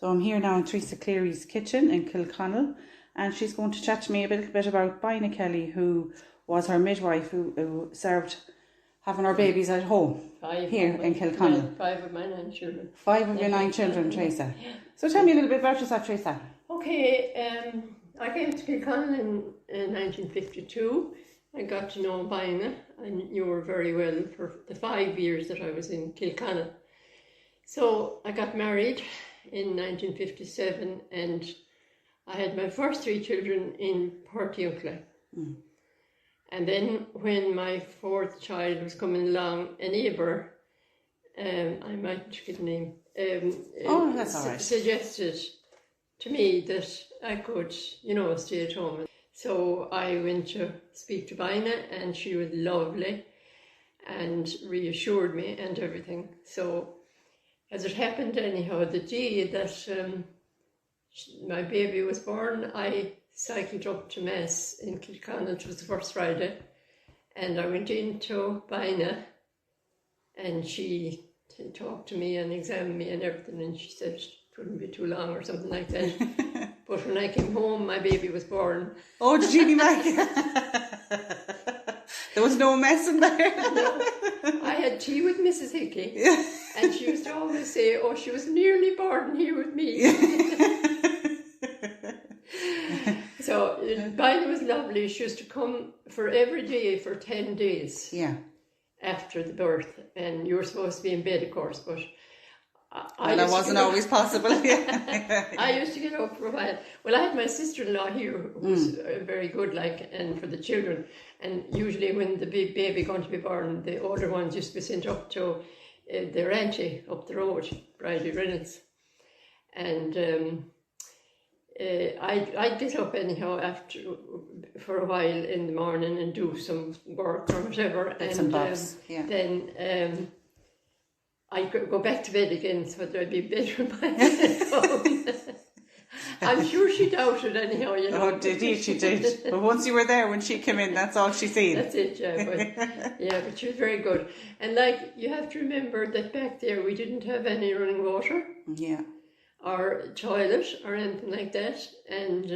So I'm here now in Teresa Cleary's kitchen in Kilconnell, and she's going to chat to me a little bit about Bina Kelly, who was her midwife who served having her babies at home here in Kilconnell. 5 of my 9 children. 5 of your 9 children, Teresa. So tell me a little bit about yourself, Teresa. Okay, I came to Kilconnell in 1952. I got to know Bina. I knew her very well for the 5 years that I was in Kilconnell. So I got married in 1957, and I had my first 3 children in Portiuncula. And then when my 4th child was coming along, a neighbour, I might get the name, that's all right. suggested to me that I could, stay at home. So I went to speak to Bina, and she was lovely and reassured me and everything. So as it happened anyhow, the day that my baby was born, I cycled up to Mass in Kilconnell. It was the first Friday, and I went into Bina, and she talked to me and examined me and everything, and she said it wouldn't be too long or something like that. But when I came home, my baby was born. Oh, did you back? There was no mess in there. No. I had tea with Mrs. Hickey, and she used to always say, "Oh, she was nearly born here with me." So Bina was lovely. She used to come for every day for 10 days. Yeah. After the birth, and you were supposed to be in bed, of course, but that wasn't always possible. I used to get up for a while. Well, I had my sister-in-law here who was very good, and for the children. And usually when the big baby going to be born, the older ones used to be sent up to their auntie up the road, Bridie Reynolds. And I'd get up anyhow for a while in the morning and do some work or whatever. Then I'd go back to bed again, so that I'd be better by home. I'm sure she doubted anyhow, Oh, she did. But once you were there, when she came in, that's all she seen. That's it, yeah. But she was very good. And you have to remember that back there we didn't have any running water. Yeah. Or toilet or anything like that. And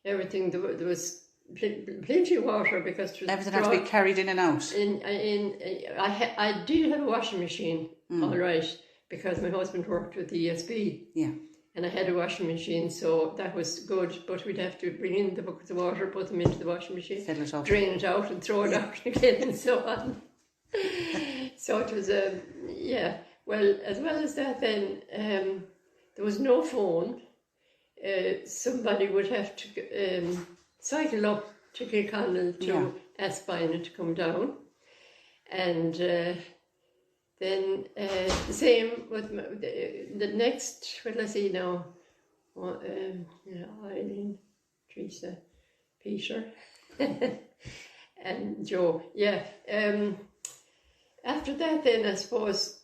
everything, there was plenty of water because it was everything had to be carried in and out. I did have a washing machine, all right, because my husband worked with the ESB. Yeah. And I had a washing machine, so that was good. But we'd have to bring in the buckets of water, put them into the washing machine, fill it up, drain it out, and throw it out again, and so on. So it was Well, as well as that, then there was no phone. Somebody would have to cycle up to Kilconnell to ask Bina to come down. And then the same with the next, what I see now, Eileen, Teresa, Peter, and Joe. Yeah. After that, then I suppose,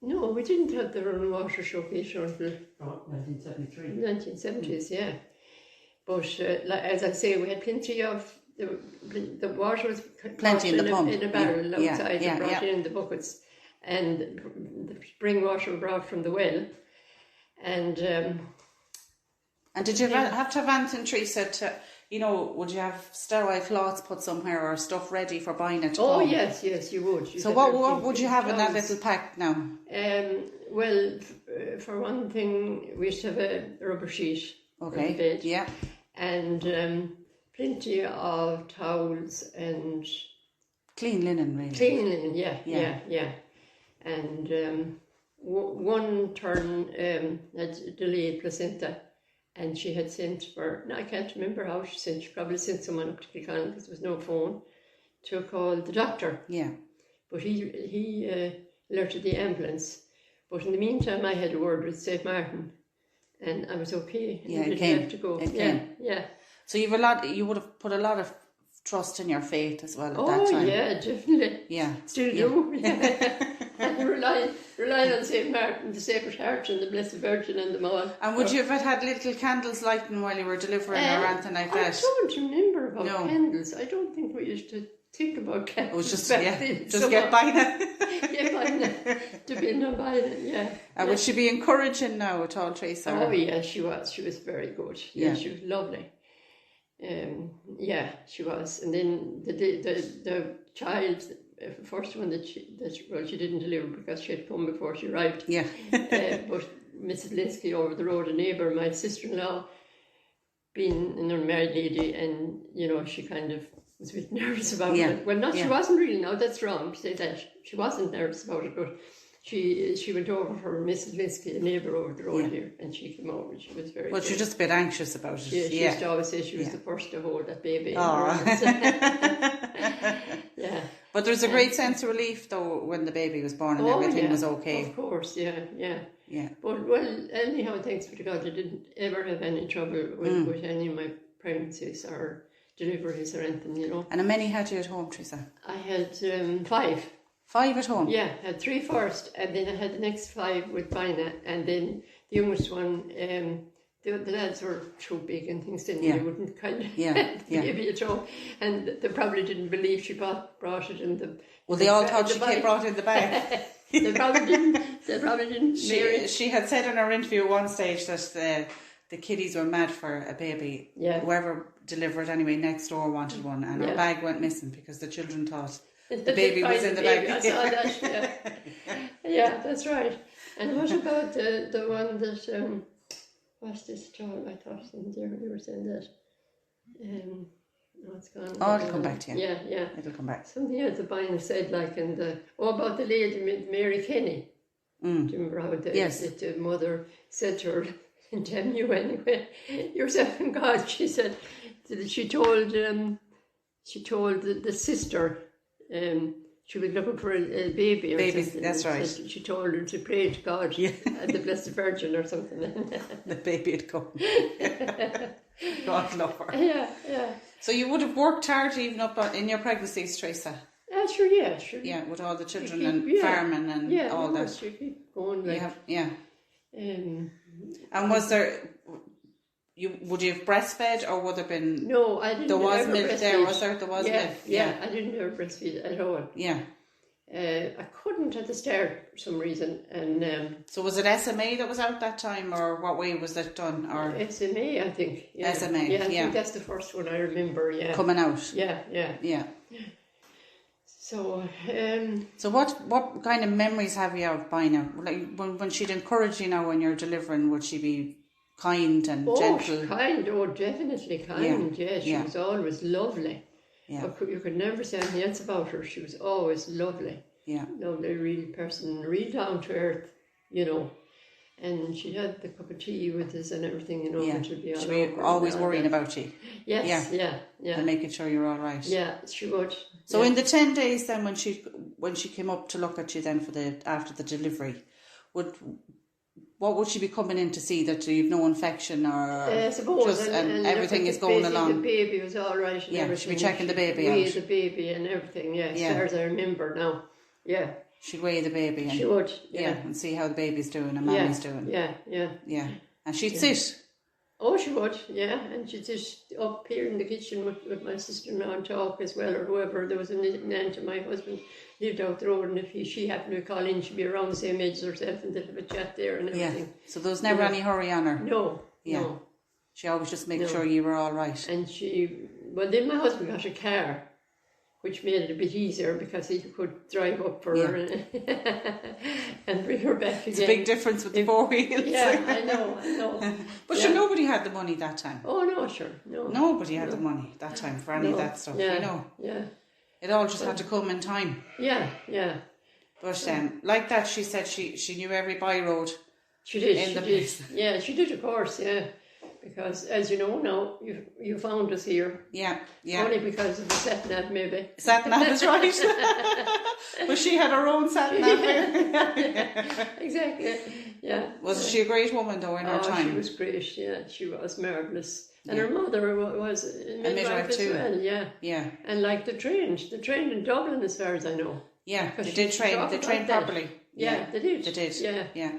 no, we didn't have the running water show, Peter, until 1970s, yeah. But as I say, we had plenty of the water was plenty in the pump in a barrel outside and brought in the buckets, and the spring water brought from the well. And did you have to have anything, Teresa, to, would you have sterile cloths put somewhere or stuff ready for Bina to come? Oh, yes, you would. So what would you have in that little pack now? Well, for one thing, we used to have a rubber sheet for the bed. Yeah. And plenty of towels and clean linen, really. Clean linen, yeah. And one turn had delayed placenta, and she had sent I can't remember how she sent. She probably sent someone up to Kilconnell because there was no phone to call the doctor. Yeah. But he alerted the ambulance. But in the meantime, I had a word with St. Martin, and I was okay. Yeah, I didn't have to go. Yeah. So you would have put a lot of trust in your faith as well at that time. Oh yeah, definitely. Yeah. Still do. And relying on St. Martin, the Sacred Heart and the Blessed Virgin and them all. And would you have had little candles lighting while you were delivering or anything like that? I don't remember about candles. I don't think we used to think about candles. It was just, just get Bina. Get Bina. depend on Bina, yeah. Would she be encouraging now at all, Teresa? Oh, yeah, she was. She was very good. Yeah, she was lovely. Yeah, she was. And then the child, the first one that she didn't deliver because she had come before she arrived. Yeah. But Mrs. Linsky over the road, a neighbour, my sister-in-law, being an unmarried lady, and, you know, she kind of was a bit nervous about it. Well, she wasn't really, no, that's wrong to say that. She wasn't nervous about it, but she went over for Mrs. Linsky, a neighbour over the road here, and she came over and she was very Well, she was just a bit anxious about it. She used to always say she was the first to hold that baby. Yeah. But there's a great sense of relief, though, when the baby was born and everything was okay. Of course, yeah. But, well, anyhow, thanks be to God, I didn't ever have any trouble with any of my pregnancies or deliveries or anything, you know. And how many had you at home, Teresa? I had 5. 5 at home? Yeah, I had 3 first, and then I had the next 5 with Bina, and then the youngest one, the lads were so big and things, then they wouldn't kind of baby at home, and they probably didn't believe she brought it in the... Well, they all thought she brought it in the bag. They probably didn't. She had said in her interview at one stage that the kiddies were mad for a baby. Yeah. Whoever delivered anyway next door wanted one, and her bag went missing because the children thought the baby was in the bag. I saw that. Yeah, that's right. And what about the one that what's this child? I thought you were saying that. It's gone. Oh, it'll come back to you. Yeah. It'll come back. Something else that Bina said, like about the lady Mary Kenny. Do you remember how the mother said to her, damn you anyway, yourself and God, she said, she told the sister, she was looking for a baby or something. That's right. She told her to pray to God and the Blessed Virgin or something. The baby had come. God love her. Yeah. So you would have worked hard even up in your pregnancies, Teresa? Sure. Yeah, with all the children and farming and all that. You keep going like... And was there... Would you have breastfed, or would there been... No, I didn't. There was milk breastfeed. there, was there? There was milk. Yeah, I didn't ever breastfeed at all. Yeah. I couldn't at the start for some reason, and so was it SMA that was out that time, or what way was that done? Or SMA, I think. Yeah. SMA, I think that's the first one I remember. Yeah, coming out. Yeah. So, so what kind of memories have you of Bina? Like when she'd encourage you now when you're delivering, would she be kind and gentle? Kind, definitely kind. Yeah, she was always lovely. Yeah. You could never say anything else about her. She was always lovely. Yeah. Lovely, real person, real down to earth, you know. And she had the cup of tea with us and everything, you know. Yeah. She'd be always worrying about you. Yes, yeah. And making sure you're all right. Yeah, she would. So in the 10 days then when she came up to look at you then after the delivery, what would she be coming in to see, that you've no infection or I suppose, and everything is going along? The baby was all right and everything. She'd be checking the baby out. The baby and everything, as far as I remember now. Yeah. She'd weigh the baby. And, she would, and see how the baby's doing and Mammy's doing. Yeah. And she'd sit. Oh, she would, and she'd sit up here in the kitchen with my sister-in-law and talk as well, or whoever. There was an aunt of my husband lived out the road, and if she happened to call in, she'd be around the same age as herself, and they'd have a chat there and everything. Yeah, so there was never any hurry on her? No. She always just made sure you were all right. And then my husband got a car, which made it a bit easier because he could drive up for her and bring her back again. It's a big difference with the 4 wheels. Yeah, I know. But sure, nobody had the money that time. Oh, no, sure. No. Nobody had the money that time for any of that stuff, you know. Yeah. It all just had to come in time. Yeah. But like that, she said she knew every byroad. She did. Place. Yeah, she did, of course, Because, as you know now, you found us here. Yeah. Only because of the sat-nav, maybe. Sat-nav is right. But she had her own sat-nav. Exactly, Was she a great woman, though, in her time? She was great, she was marvellous. And her mother was a midwife as too. Well, Yeah. And like they trained in Dublin, as far as I know. Yeah, they did train. They trained properly. Yeah, they did. They did. Yeah.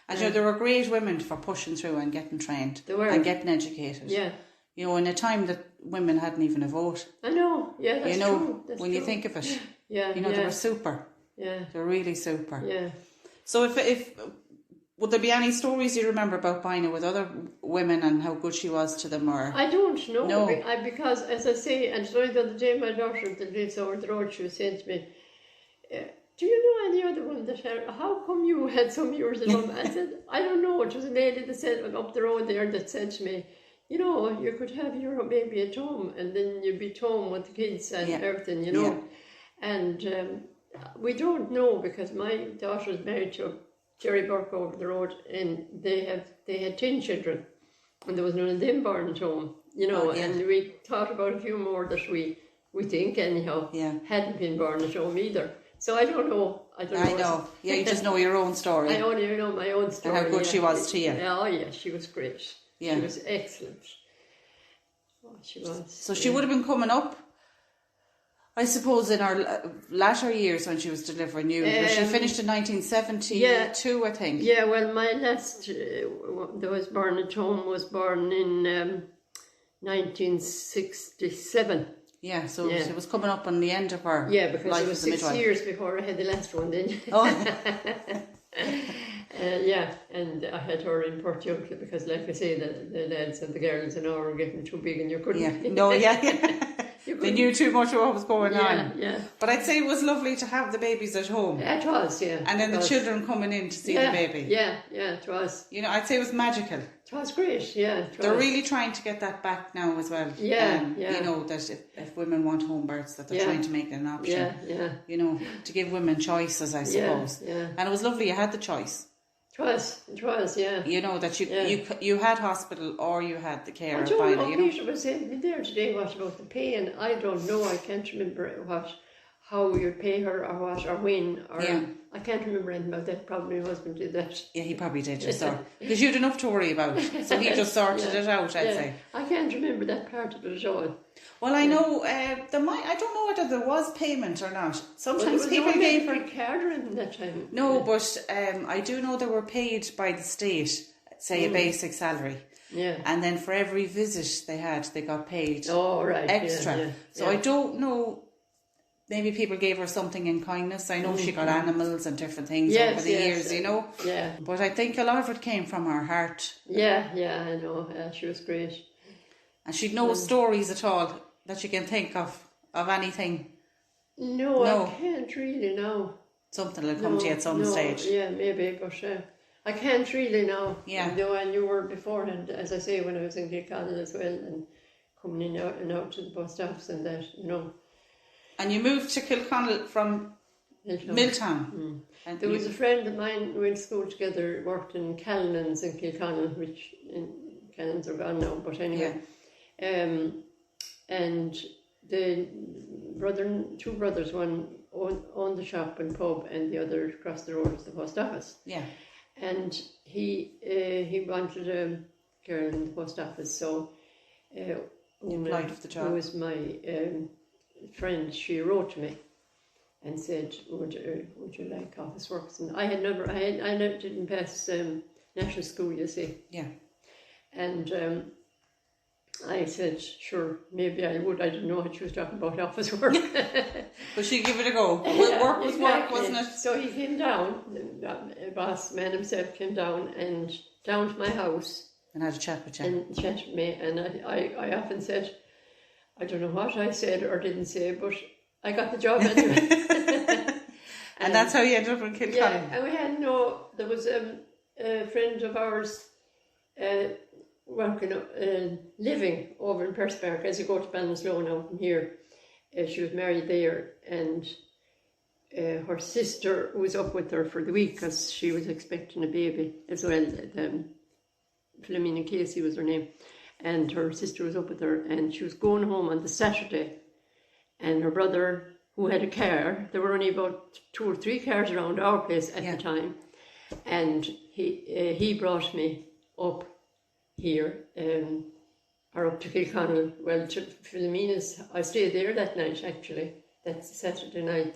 And there were great women for pushing through and getting trained. They were. And getting educated. Yeah. You know, in a time that women hadn't even a vote. I know. Yeah, that's true. When you think of it. Yeah. You know, they were super. Yeah. They were really super. Yeah. So if would there be any stories you remember about Bina with other women and how good she was to them? Or I don't know. No. Because, as I say, and so the other day my daughter that lives over the road, she was saying to me, do you know any other one that how come you had some years at home? I said, I don't know. It was a lady that said up the road there that said to me, you know, you could have your baby at home and then you'd be at home with the kids and everything, you know. Yeah. And we don't know, because my daughter is married to Jerry Burke over the road, and they had 10 children, and there was none of them born at home, you know. And we thought about a few more that we think anyhow hadn't been born at home either. So I don't know. I know. Yeah, you just know your own story. I only know my own story. And how good she was to you. Oh yeah, she was great. Yeah. She was excellent. Oh, she was. So she would have been coming up, I suppose, in our latter years when she was delivering you. She finished in 1972, I think. Yeah, well, my last that was born at home was born in 1967. Yeah, so she was coming up on the end of her because life it was as a 6 midwife. years before I had the last one then. And I had her in Port Youngcliffe because, like I say, the lads and the girls and all were getting too big and you couldn't. They knew too much of what was going on. Yeah. But I'd say it was lovely to have the babies at home. Yeah, it was, yeah. And then the children coming in to see the baby. Yeah, it was. You know, I'd say it was magical. It was great, yeah. They're really trying to get that back now as well. Yeah. You know, that if women want home births, that they're trying to make it an option. Yeah. You know, to give women choices, I suppose. Yeah. And it was lovely you had the choice. It was, yeah. You know, that you had hospital or you had the care of Bina, I don't know, you know. Peter was saying to me there today, what about the pay, and I don't know, I can't remember how you'd pay her or what or when, or I can't remember anything about that. Probably my husband did that. Yeah, he probably did, just so. Because you had enough to worry about, so he just sorted it out, I'd say. I can't remember that part of it at all. Well, I know, I don't know whether there was payment or not. Sometimes people gave her card or anything that time. No, but I do know they were paid by the state, say a basic salary. Yeah. And then for every visit they got paid extra. Yeah. So I don't know, maybe people gave her something in kindness. I know she got animals and different things over the years, you know. Yeah. But I think a lot of it came from her heart. Yeah, I know. She was great. And she'd no stories at all that you can think of anything. No, I can't really know. Something will come to you at some stage. Yeah, maybe, but I can't really know. Yeah. Though I knew her beforehand, as I say, when I was in Kilconnell as well, and coming in and out to the post office and that, you know. And you moved to Kilconnell from Milltown. And there was a friend of mine who went to school together, worked in Callan's in Kilconnell, which Callan's are gone now, but anyway. Yeah. And the two brothers, one owned the shop and pub, and the other across the road was the post office. Yeah. And he wanted a girl in the post office, so applied for the job. Who was my friend, she wrote to me and said, would you like office works? And I didn't pass national school, you see. Yeah. And I said, sure, maybe I would. I didn't know what she was talking about, office work. But she'd give it a go. Work was work, wasn't it? So he came down, the boss man himself came down to my house. And had a chat with you. And chat with me. And I often said, I don't know what I said or didn't say, but I got the job anyway. And that's how you ended up in Kilconnell. Yeah, and we had there was a friend of ours working, living over in Perspark as you go to Ballinasloe now from here. She was married there, and her sister was up with her for the week because she was expecting a baby as well. Philomena Casey was her name, and her sister was up with her, and she was going home on the Saturday, and her brother, who had a car, there were only about 2 or 3 cars around our place at the time, and he brought me up here, or up to Kilconnell, well, to Philomena's. I stayed there that night, actually, that Saturday night,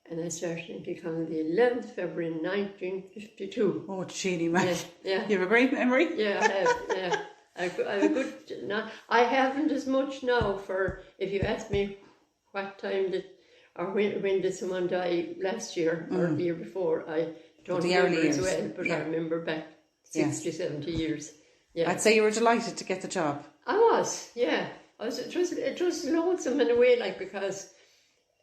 and I started in Kilconnell the 11th February 1952. Oh, Jeannie, man. Yeah. You have a great memory? Yeah, I have, yeah. I have a good, I haven't as much now for, if you ask me what time when did someone die last year or the year before, I don't remember as well, but I remember back 60, 70 years. Yeah. I'd say you were delighted to get the job. I was, yeah. It was lonesome in a way, like, because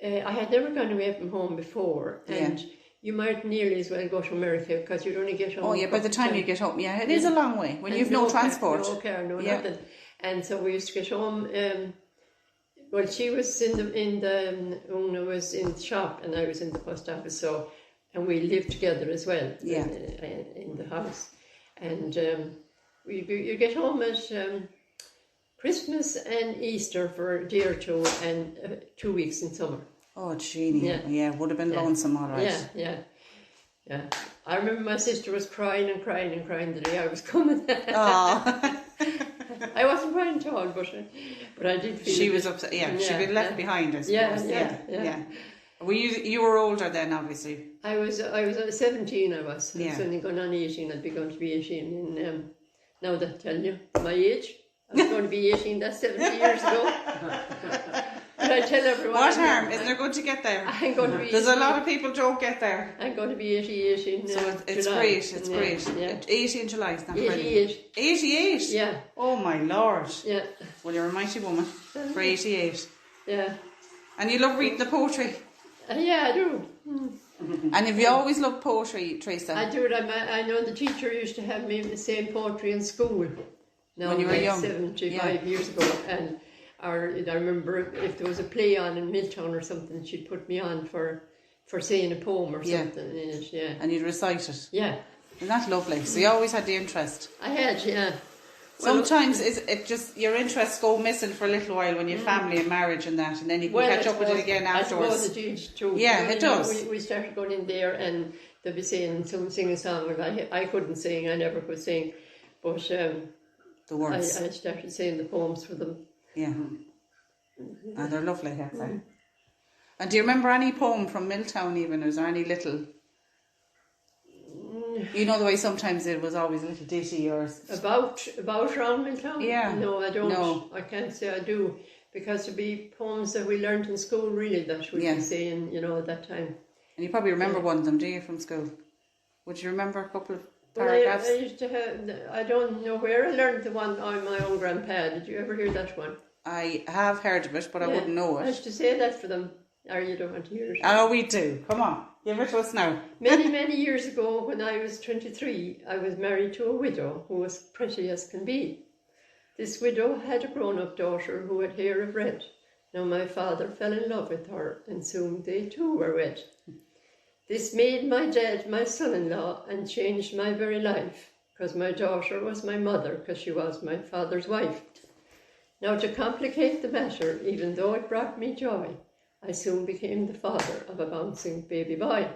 I had never gone away from home before, and you might nearly as well go to America because you'd only get home. Oh yeah, by the time you get home, it is a long way when you've no transport. No car, nothing. And so we used to get home. Well, she was Una was in the shop and I was in the post office, and we lived together as well in the house. And you get home at Christmas and Easter for a day or two, and 2 weeks in summer. Oh, Jeannie. Yeah, would have been lonesome, all right. Yeah. I remember my sister was crying and crying and crying the day I was coming. Oh. I wasn't crying at all, but I did feel she was upset. Yeah, she'd been left behind, I suppose. Yeah. You were older then, obviously. I was 17. I was only going on 18. I'd be going to be 18 in now that I tell you my age. I was going to be 18. That's 70 years ago. But I tell everyone. What harm? Isn't it good to get there? I'm going to be. There's a lot of people don't get there. I'm going to be 88 in so it's July. Great. It's great. Yeah. 80 in July. It's not 88. 88. Yeah. Oh my Lord. Yeah. Well, you're a mighty woman for 88. Yeah. And you love reading the poetry. Yeah, I do. And have you always loved poetry, Teresa? I do. I know the teacher used to have me saying poetry in school. Now, when you were young. 75 years ago, and I remember if there was a play on in Milltown or something, she'd put me on for saying a poem or something in it. Yeah. And you'd recite it. Yeah. Isn't that lovely? So you always had the interest. I had, yeah. Sometimes it just your interests go missing for a little while when you have family and marriage and that, and then you can catch up with it again afterwards. I suppose it did too. Yeah, it does. We started going in there and they'd be sing a song, and I couldn't sing. I never could sing, but the words. I started saying the poems for them. Yeah, and they're lovely, aren't they? And do you remember any poem from Milltown even? Or is there any little? You know the way sometimes it was always a little ditty or about around Milltown? Yeah. No, I don't. No. I can't say I do, because it'd be poems that we learnt in school really that we'd be saying, at that time. And you probably remember one of them, do you, from school? Would you remember a couple of Well, paragraphs? I used to have, I don't know where I learned the one on my own grandpa. Did you ever hear that one? I have heard of it, but I wouldn't know I it. used to say that for them. Or you don't want to hear it? Oh, we do. Come on, give it to us now. Many, many years ago, when I was 23, I was married to a widow who was pretty as can be. This widow had a grown-up daughter who had hair of red. Now my father fell in love with her, and soon they too were wed. This made my dad my son-in-law and changed my very life, because my daughter was my mother, because she was my father's wife. Now to complicate the matter, even though it brought me joy, I soon became the father of a bouncing baby boy.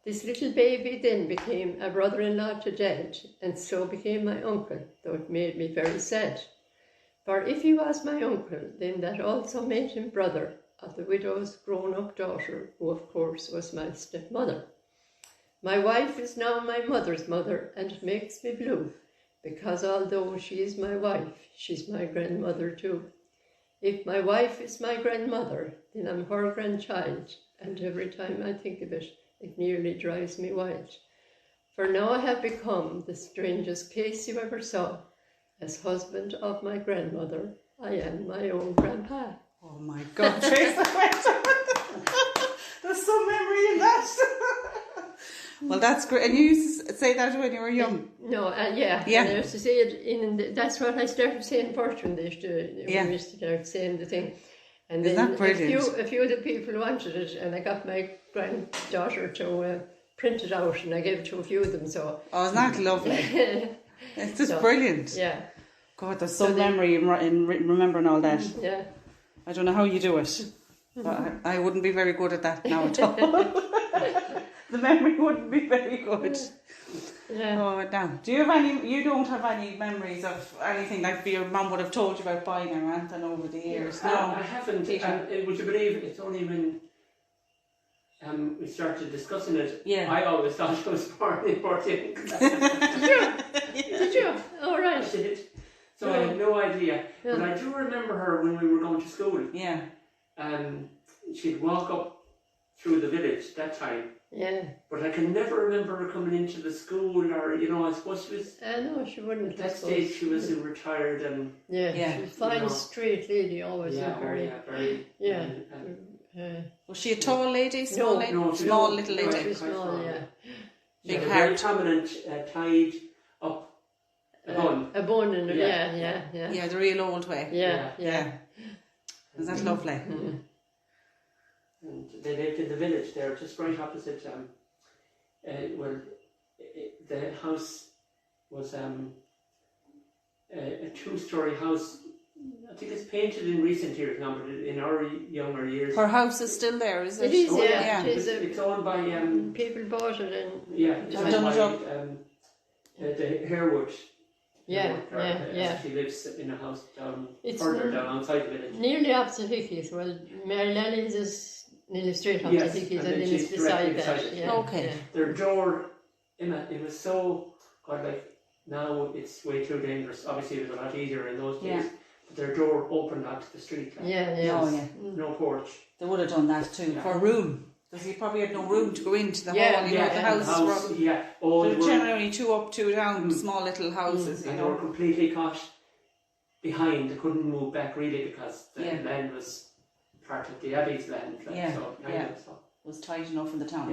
This little baby then became a brother-in-law to Dad, and so became my uncle, though it made me very sad. For if he was my uncle, then that also made him brother of the widow's grown-up daughter, who of course was my stepmother. My wife is now my mother's mother, and it makes me blue, because although she is my wife, she's my grandmother too. If my wife is my grandmother, then I'm her grandchild, and every time I think of it, it nearly drives me wild. For now I have become the strangest case you ever saw. As husband of my grandmother, I am my own grandpa. Oh my God, Teresa! There's some memory in that. Well, that's great. And you used to say that when you were young? No, yeah. And I used to say it that's what I started saying first when we used to start saying the thing. And then Isn't that brilliant? A few of the people wanted it, and I got my granddaughter to print it out, and I gave it to a few of them. So. Oh, isn't that lovely? It's just brilliant. Yeah. God, there's some memory in remembering all that. Yeah. I don't know how you do it. But I wouldn't be very good at that now at all. The memory wouldn't be very good. Yeah. Oh, now, do you have any? You don't have any memories of anything like your mum would have told you about Bina or anything over the years? No, I haven't. Would you believe it's only when we started discussing it? Yeah. I always thought I was born in 14. Did you? All right. I did. So I had no idea. Yeah. But I do remember her when we were going to school. Yeah. She'd walk up through the village that time. Yeah. But I can never remember her coming into the school, or, you know, I suppose she was... No, she wouldn't. At that stage, she was retired and... Yeah, she was fine, you know, straight lady, always. Yeah, very... very... Yeah. Was she a tall lady? Small lady? No, small little lady? No, she was small, yeah. Big heart. heart. Very prominent, tied up a bun. A bun, and yeah. Yeah, the real old way. Yeah. Is that lovely? Mm-hmm. And they lived in the village there, just right opposite. The house was a 2-story house. I think it's painted in recent years now, but in our younger years. Her house is still there, is it? It is, Oh, yeah. It's owned by... people bought it and... Yeah, it's owned by the Harewood. Yeah. She lives in a house further down outside the village. Nearly opposite Hickey's. Well, Mary Lanning's is nearly straight opposite Hickey's, and then it's beside that. Yeah. Okay. Their door, Emma, it was so... God, like, now it's way too dangerous. Obviously, it was a lot easier in those days. But their door opened onto the street. Like, no porch. They would have done that too, for room. Because you probably had no room to go into the hall, you know, the house. They're generally 2 up, 2 down, small little houses, you know. They were completely caught behind. They couldn't move back really because the land was part of the Abbey's land. Like, so it was tight enough in the town.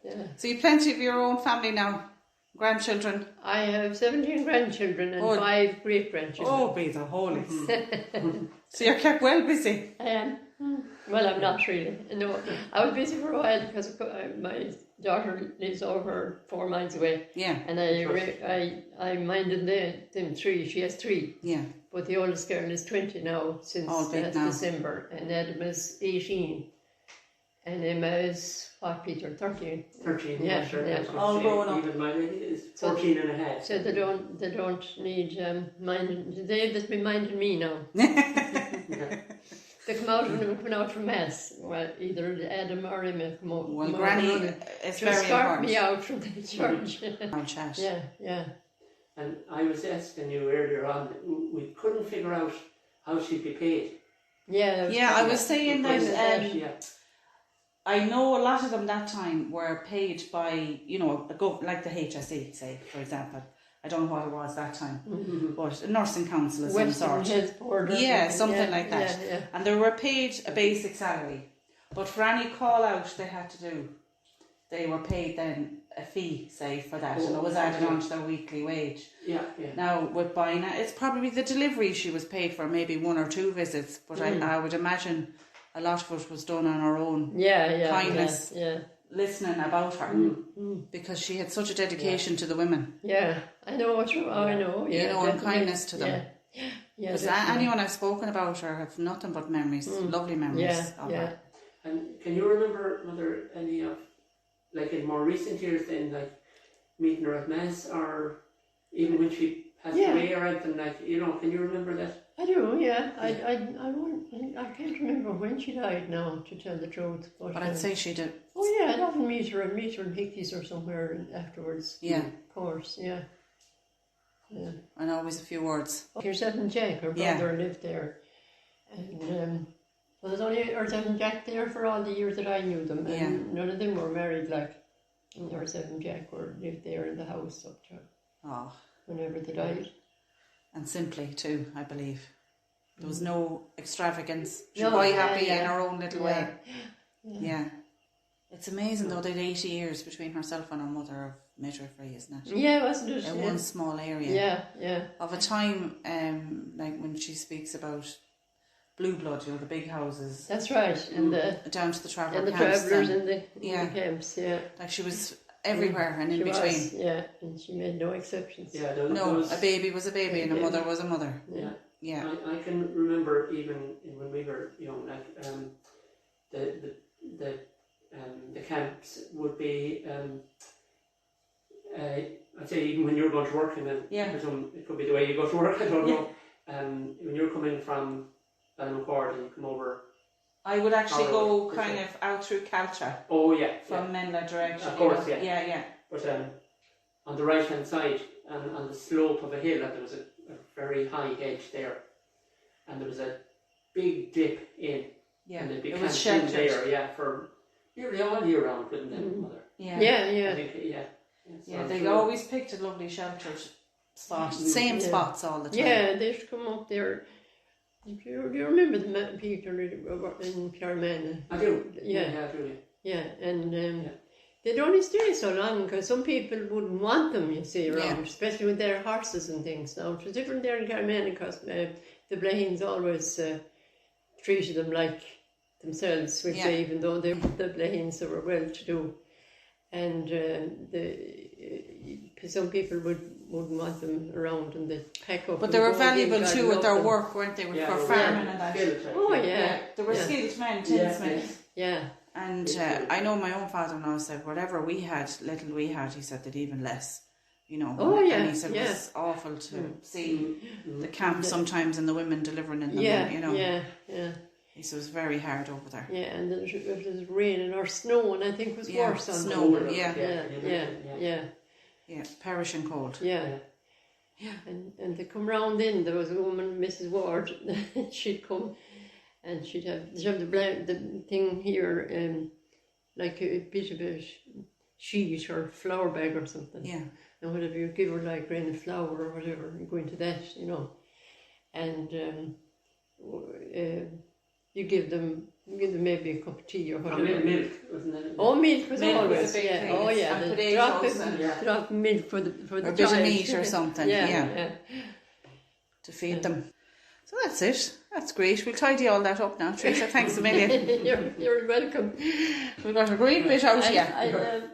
Yeah. So you've plenty of your own family now? Grandchildren? I have 17 grandchildren and 5 great-grandchildren. Oh, be the holy. So you're kept well busy? I am. Well, I'm not really. No, I was busy for a while because my daughter lives over 4 miles away. Yeah. And I minded them 3. She has 3. Yeah. But the oldest girl is 20 now since last December, and Adam is 18. And Emma is, Peter, 13. 13, yeah, sure. Yeah. All growing up. Even my lady is 14 and a half. So they don't need minding. They've just been minding me now. They come out when they're coming out from Mass. Well, either Adam or Emma come out. Well, Granny is very escort me out from the church. I'll chat. Yeah. And I was asking you earlier on, we couldn't figure out how she'd be paid. Yeah, I was saying that I know a lot of them that time were paid by, you know, like the HSE, say, for example. I don't know what it was that time, but a nursing council of some sort. Health Board something like that. Yeah. And they were paid a basic salary. But for any call out they had to do, they were paid then a fee, say, for that. And it was added on to their weekly wage. Yeah. Now, with Bina, it's probably the delivery she was paid for, maybe 1 or 2 visits. But I would imagine a lot of it was done on her own kindness. Listening about her because she had such a dedication to the women. Yeah, I know what I know. Yeah, you know, and kindness to them. Yeah. Because anyone I've spoken about her have nothing but memories, lovely memories of her. And can you remember, Mother, any of, like in more recent years, then, like meeting her at Mass, or even when she passed away or anything, like, you know, can you remember that? I do, yeah. I can't remember when she died now, to tell the truth. But I'd say she did. Oh yeah, I'd often meet her in Hickey's or somewhere afterwards. Yeah. Of course, yeah. And always a few words. Yourself and Jack, her brother, lived there. And well, there's only herself and Jack there for all the years that I knew them. And none of them were married, like. And herself and Jack lived there in the house up to whenever they died. And simply too, I believe. There was no extravagance. She was quite happy in her own little way. Yeah. It's amazing though, they'd 80 years between herself and her mother of midwifery, isn't it? Yeah, wasn't it? In one small area. Yeah. Of a time, like when she speaks about Blue Blood, you know, the big houses. That's right. And down to the traveller camps. And the travellers in the camps, Like she was everywhere and in between. And she made no exceptions. A baby was a baby and a mother was a mother. Yeah. I can remember even when we were young, like the camps would be I'd say even when you're going to work, and then it could be the way you go to work, I don't know. When you're coming from Ballymacord and you come over, I would actually go kind of out through Caltra. Oh yeah. From Menla direction. Of course, yeah. But on the right hand side, and on the slope of a hill, and there was a very high edge there, and there was a big dip in. Yeah. And there'd be it camps was sheltered. in there, for Nearly all year round, couldn't they, Mother? Yeah. I think, Yeah, they always picked a lovely sheltered spot, same spots all the time. Yeah, they'd come up there. Do you remember the people in Carmana? I do. Yeah, I do. Yeah, and they'd only stay so long because some people wouldn't want them, you see, around, especially with their horses and things. Now, it was different there in Carmana because the Bheans always treated them like themselves, which they, even though they were the Bheans, they were well-to-do. And some people wouldn't want them around and they'd pack up. But they were valuable too with their work, weren't they? For farming and that. Oh, yeah. They were skilled men, tinsmiths. Yeah. And I know my own father-in-law said whatever we had, he said that even less. You know. Oh, yeah. And he said it was awful to see the camp sometimes and the women delivering in them. You know. Yeah. He said it was very hard over there. Yeah, and it was raining or snowing, I think was worse on snow. Yeah, perishing cold. Yeah. And they come round in, there was a woman, Mrs. Ward, she'd come and she'd have the thing here, like a bit of a sheet or flour bag or something. Yeah. And whatever you give her, like grain of flour or whatever, you go into that, you know. And you give them maybe a cup of tea or whatever. Milk, wasn't it? Oh, milk was always, was a big thing. Oh, yeah. And Drop milk for the or a child. bit of meat or something. Yeah. To feed them. So that's it. That's great. We'll tidy all that up now, Teresa. Thanks a million. You're welcome. We've got a great bit out here.